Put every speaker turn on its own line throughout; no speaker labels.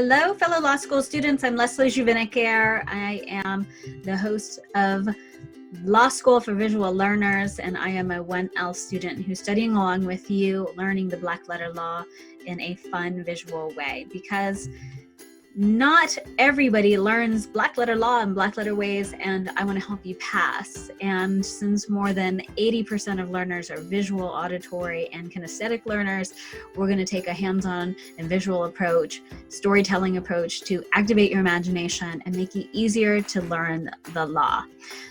Hello, fellow law school students. I'm Leslie Juvenicare. I am the host of Law School for Visual Learners, and I am a 1L student who's studying along with you, learning the black letter law in a fun visual way, because not everybody learns black letter law in black letter ways, and I want to help you pass. And since more than 80% of learners are visual, auditory, and kinesthetic learners, we're going to take a hands-on and visual approach, storytelling approach to activate your imagination and make it easier to learn the law.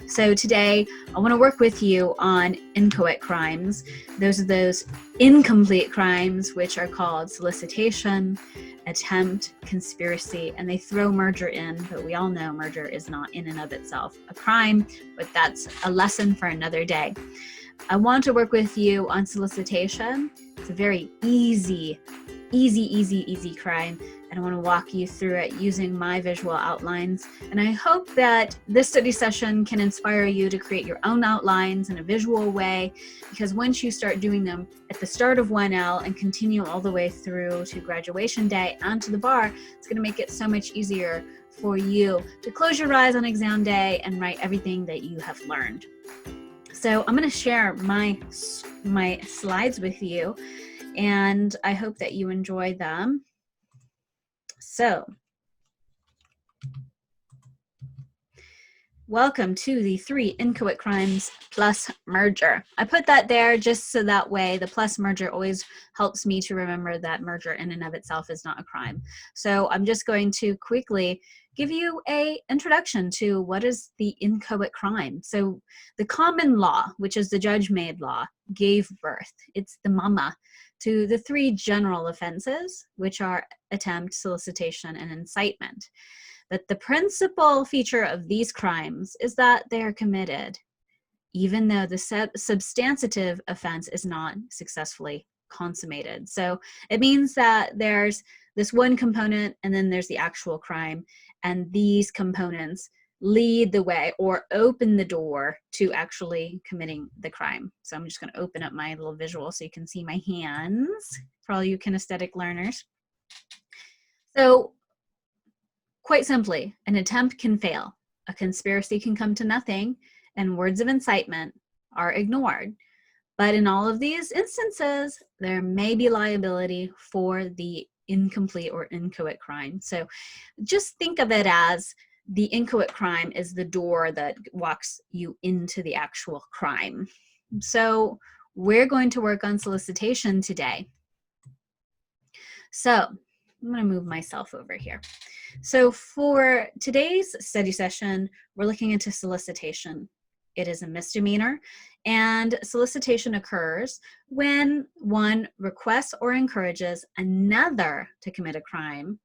So today, I want to work with you on inchoate crimes. Those are those incomplete crimes which are called solicitation, attempt, conspiracy, and they throw murder in, but we all know murder is not in and of itself a crime, but that's a lesson for another day. I want to work with you on solicitation. It's a very easy crime, and I want to walk you through it using my visual outlines. And I hope that this study session can inspire you to create your own outlines in a visual way, because once you start doing them at the start of 1L and continue all the way through to graduation day and to the bar, it's going to make it so much easier for you to close your eyes on exam day and write everything that you have learned. So I'm going to share my slides with you, and I hope that you enjoy them. So, welcome to the 3 inchoate crimes plus merger. I put that there just so that way the plus merger always helps me to remember that merger in and of itself is not a crime. So I'm just going to quickly give you an introduction to what is the inchoate crime. So the common law, which is the judge-made law, gave birth. It's the mama to the 3 general offenses, which are attempt, solicitation, and incitement. But the principal feature of these crimes is that they are committed, even though the substantive offense is not successfully consummated. So it means that there's this one component and then there's the actual crime, and these components lead the way or open the door to actually committing the crime. So I'm just going to open up my little visual so you can see my hands for all you kinesthetic learners. So quite simply, an attempt can fail, a conspiracy can come to nothing, and words of incitement are ignored. But in all of these instances, there may be liability for the incomplete or inchoate crime. So just think of it as the inchoate crime is the door that walks you into the actual crime. So we're going to work on solicitation today. So I'm going to move myself over here. So for today's study session, we're looking into solicitation. It is a misdemeanor, and solicitation occurs when one requests or encourages another to commit a crime.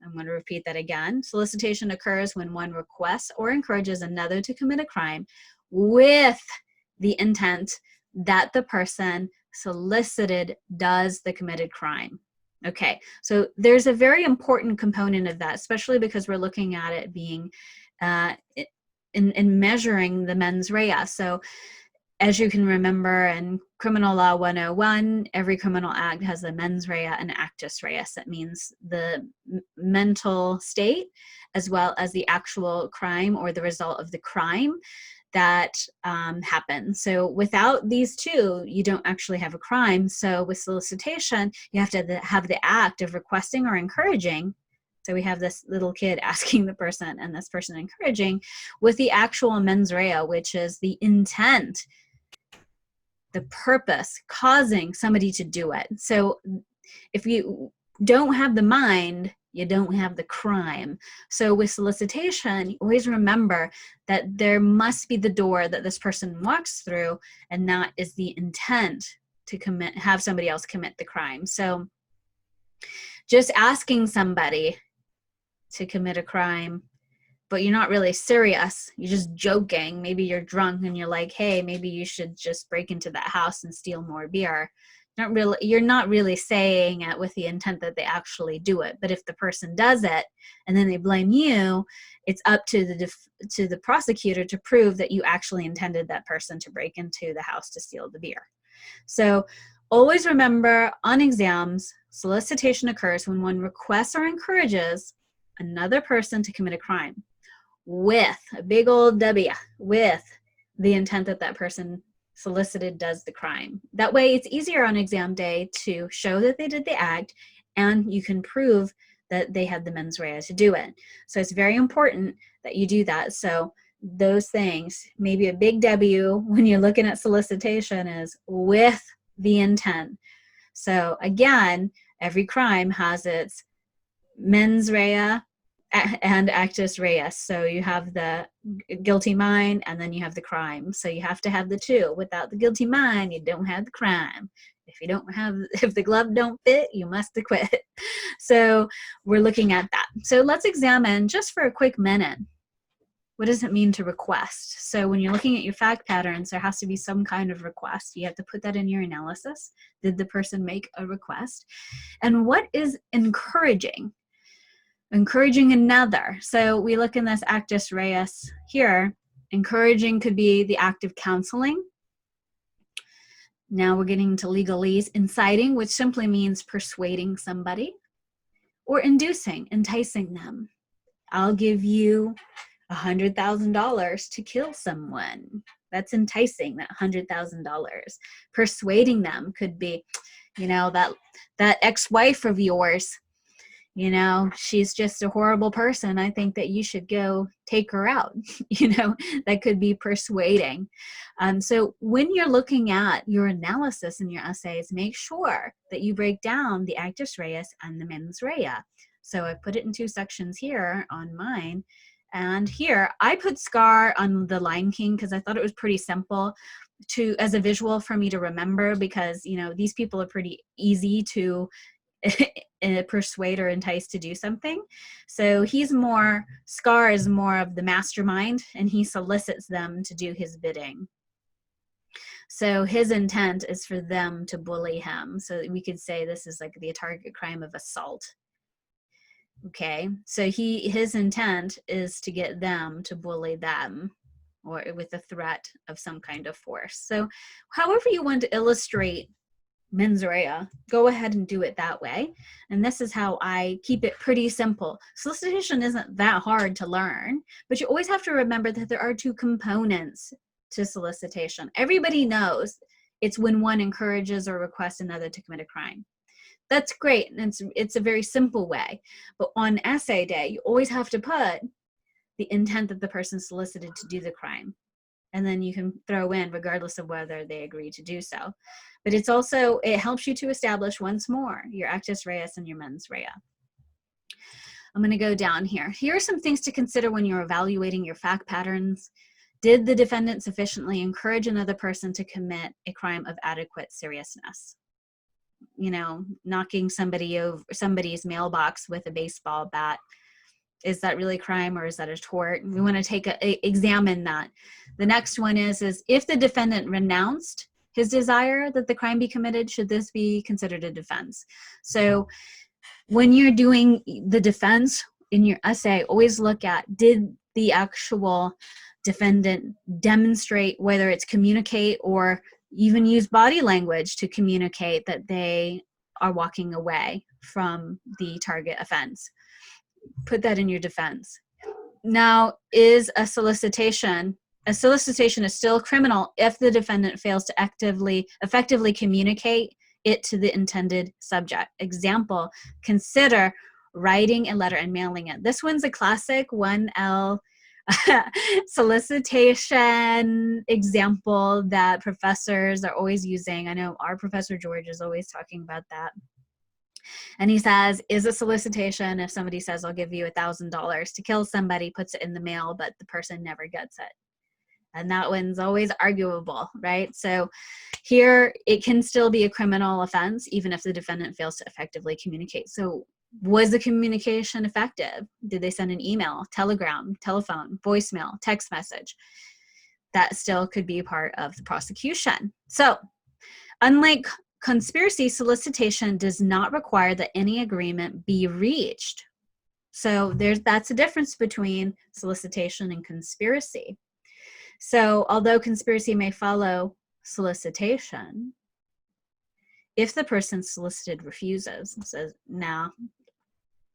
I'm going to repeat that again. Solicitation occurs when one requests or encourages another to commit a crime with the intent that the person solicited does the committed crime. Okay, so there's a very important component of that, especially because we're looking at it being in measuring the mens rea. So as you can remember in Criminal Law 101, every criminal act has a mens rea and actus reus. That means the mental state as well as the actual crime or the result of the crime that happen. So without these two, you don't actually have a crime. So with solicitation, you have to have the act of requesting or encouraging. So we have this little kid asking the person and this person encouraging, with the actual mens rea, which is the intent, the purpose, causing somebody to do it. So if you don't have the mind, you don't have the crime. So with solicitation, always remember that there must be the door that this person walks through, and that is the intent to have somebody else commit the crime. So just asking somebody to commit a crime, but you're not really serious, you're just joking, maybe you're drunk and you're like, hey, maybe you should just break into that house and steal more beer. You're not really saying it with the intent that they actually do it. But if the person does it and then they blame you, it's up to the prosecutor to prove that you actually intended that person to break into the house to steal the beer. So always remember on exams, Solicitation occurs when one requests or encourages another person to commit a crime with a big old W, with the intent that that person solicited does the crime. That way it's easier on exam day to show that they did the act, and you can prove that they had the mens rea to do it. So it's very important that you do that. So those things, maybe a big W when you're looking at solicitation is with the intent. So again, every crime has its mens rea and actus reus. So you have the guilty mind and then you have the crime. So you have to have the two. Without the guilty mind, you don't have the crime. If the glove don't fit, you must acquit. So we're looking at that. So let's examine just for a quick minute, what does it mean to request? So when you're looking at your fact patterns, there has to be some kind of request. You have to put that in your analysis. Did the person make a request? And what is encouraging? Encouraging another. So we look in this actus reus here. Encouraging could be the act of counseling. Now we're getting into legalese. Inciting, which simply means persuading somebody, or inducing, enticing them. I'll give you $100,000 to kill someone. That's enticing, that $100,000. Persuading them could be, that ex-wife of yours, she's just a horrible person. I think that you should go take her out. That could be persuading. So when you're looking at your analysis in your essays, make sure that you break down the actus reus and the mens rea. So I put it in two sections here on mine. And here I put Scar on the Lion King because I thought it was pretty simple as a visual for me to remember, because these people are pretty easy to persuade or entice to do something. So Scar is more of the mastermind, and he solicits them to do his bidding. So his intent is for them to bully him. So we could say this is like the target crime of assault. Okay, so his intent is to get them to bully them, or with a threat of some kind of force. So however you want to illustrate mens rea, go ahead and do it that way. And this is how I keep it pretty simple. Solicitation isn't that hard to learn, but you always have to remember that there are two components to solicitation. Everybody knows it's when one encourages or requests another to commit a crime. That's great, and it's a very simple way. But on essay day, you always have to put the intent that the person solicited to do the crime. And then you can throw in regardless of whether they agree to do so. But it helps you to establish once more your actus reus and your mens rea. I'm going to go down here. Here are some things to consider when you're evaluating your fact patterns. Did the defendant sufficiently encourage another person to commit a crime of adequate seriousness? Knocking somebody's mailbox with a baseball bat. Is that really crime, or is that a tort? We want to examine that. The next one is if the defendant renounced his desire that the crime be committed, should this be considered a defense? So when you're doing the defense in your essay, always look at, did the actual defendant demonstrate, whether it's communicate or even use body language to communicate that they are walking away from the target offense? Put that in your defense. Now, is a solicitation is still criminal if the defendant fails to effectively communicate it to the intended subject. Example, consider writing a letter and mailing it. This one's a classic 1L solicitation example that professors are always using. I know our professor George is always talking about that. And he says, is a solicitation if somebody says, I'll give you $1,000 to kill somebody, puts it in the mail, but the person never gets it. And that one's always arguable, right? So here it can still be a criminal offense, even if the defendant fails to effectively communicate. So was the communication effective? Did they send an email, telegram, telephone, voicemail, text message? That still could be part of the prosecution. So unlike conspiracy, solicitation does not require that any agreement be reached. So that's a difference between solicitation and conspiracy. So although conspiracy may follow solicitation, If the person solicited refuses and says, no,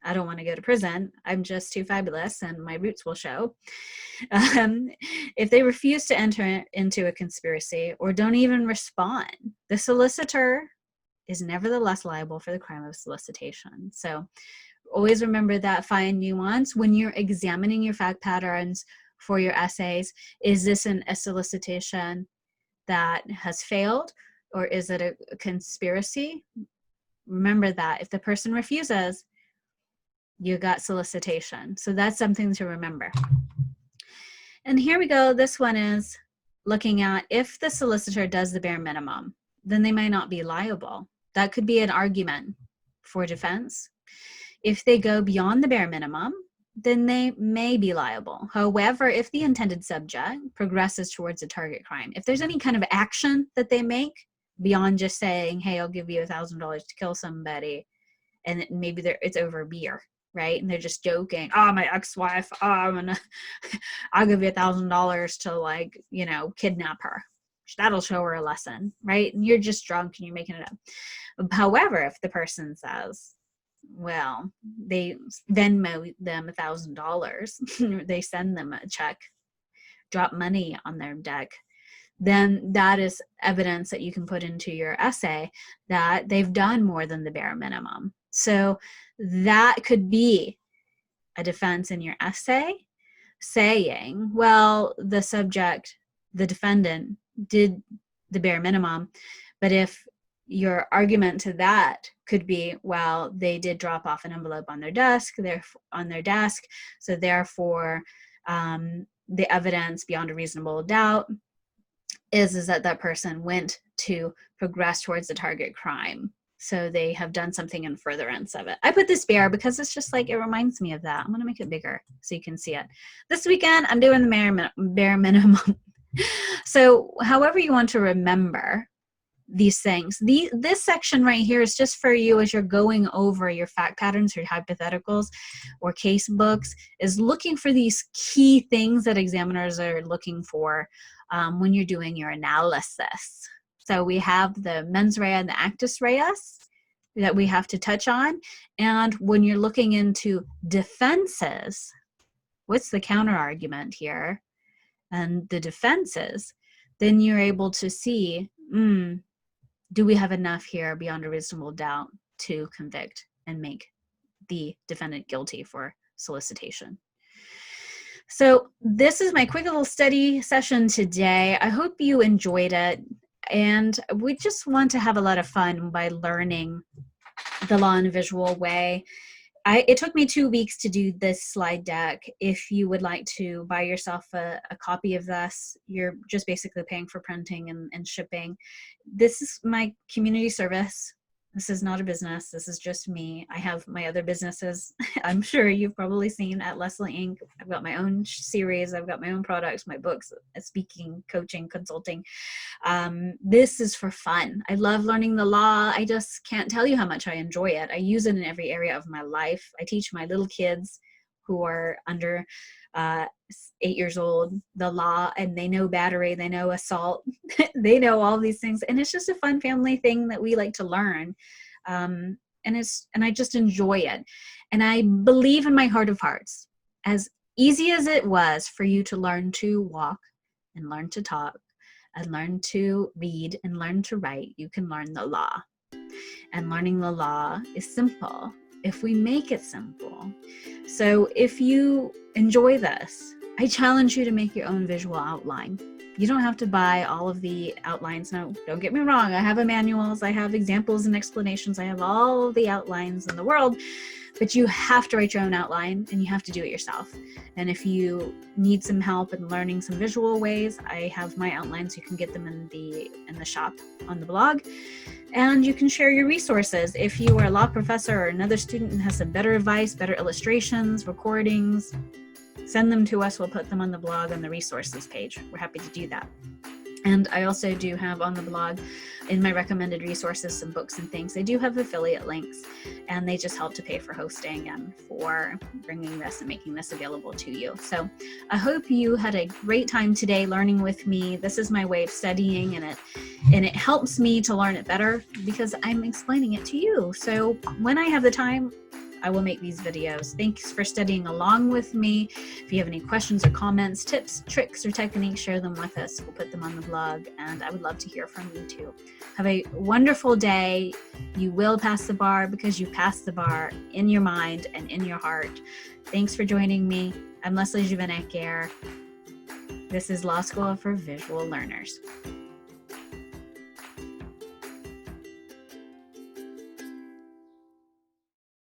I don't want to go to prison, I'm just too fabulous and my roots will show. If they refuse to enter into a conspiracy or don't even respond, the solicitor is nevertheless liable for the crime of solicitation. So always remember that fine nuance when you're examining your fact patterns for your essays. Is this a solicitation that has failed, or is it a conspiracy? Remember that if the person refuses, you got solicitation. So that's something to remember. And here we go. This one is looking at if the solicitor does the bare minimum, then they might not be liable. That could be an argument for defense. If they go beyond the bare minimum, then they may be liable. However, if the intended subject progresses towards a target crime, if there's any kind of action that they make beyond just saying, hey, I'll give you $1,000 to kill somebody, and maybe it's over beer, right? And they're just joking, oh, my ex-wife, oh, I'll give you $1,000 to, like, you know, kidnap her. That'll show her a lesson, right? And you're just drunk and you're making it up. However, if the person says, well, they Venmo them $1,000, they send them a check, drop money on their deck, then that is evidence that you can put into your essay that they've done more than the bare minimum. So that could be a defense in your essay saying, well, the subject, the defendant, did the bare minimum, but if your argument to that could be, well, they did drop off an envelope on their desk, so therefore the evidence beyond a reasonable doubt is that that person went to progress towards the target crime. So they have done something in furtherance of it. I put this bare because it's just like, it reminds me of that. I'm going to make it bigger so you can see it. This weekend, I'm doing the bare minimum. So however you want to remember these things, this section right here is just for you as you're going over your fact patterns, your hypotheticals, or case books, is looking for these key things that examiners are looking for when you're doing your analysis. So we have the mens rea and the actus reus that we have to touch on. And when you're looking into defenses, what's the counter argument here? And the defenses, then you're able to see, do we have enough here beyond a reasonable doubt to convict and make the defendant guilty for solicitation? So this is my quick little study session today. I hope you enjoyed it. And we just want to have a lot of fun by learning the law in a visual way. It took me 2 weeks to do this slide deck. If you would like to buy yourself a copy of this, you're just basically paying for printing and shipping. This is my community service. This is not a business. This is just me. I have my other businesses. I'm sure you've probably seen at Leslie Inc. I've got my own series. I've got my own products, my books, speaking, coaching, consulting. This is for fun. I love learning the law. I just can't tell you how much I enjoy it. I use it in every area of my life. I teach my little kids who are under 8 years old the law, and they know battery, they know assault, they know all these things, and it's just a fun family thing that we like to learn, and I just enjoy it. And I believe in my heart of hearts, as easy as it was for you to learn to walk and learn to talk and learn to read and learn to write, you can learn the law. And learning the law is simple if we make it simple. So if you enjoy this, I challenge you to make your own visual outline. You don't have to buy all of the outlines. Now, don't get me wrong. I have manuals, I have examples and explanations, I have all of the outlines in the world, but you have to write your own outline and you have to do it yourself. And if you need some help in learning some visual ways, I have my outlines. You can get them in the shop on the blog. And you can share your resources. If you are a law professor or another student and has some better advice, better illustrations, recordings, send them to us. We'll put them on the blog on the resources page. We're happy to do that. And I also do have on the blog, in my recommended resources, some books and things. I do have affiliate links, and they just help to pay for hosting and for bringing this and making this available to you. So I hope you had a great time today learning with me. This is my way of studying, and it helps me to learn it better because I'm explaining it to you. So when I have the time, I will make these videos. Thanks for studying along with me. If you have any questions or comments, tips, tricks, or techniques, share them with us. We'll put them on the blog, and I would love to hear from you too. Have a wonderful day. You will pass the bar because you passed the bar in your mind and in your heart. Thanks for joining me. I'm Leslie Juvenek. This is Law School for Visual Learners.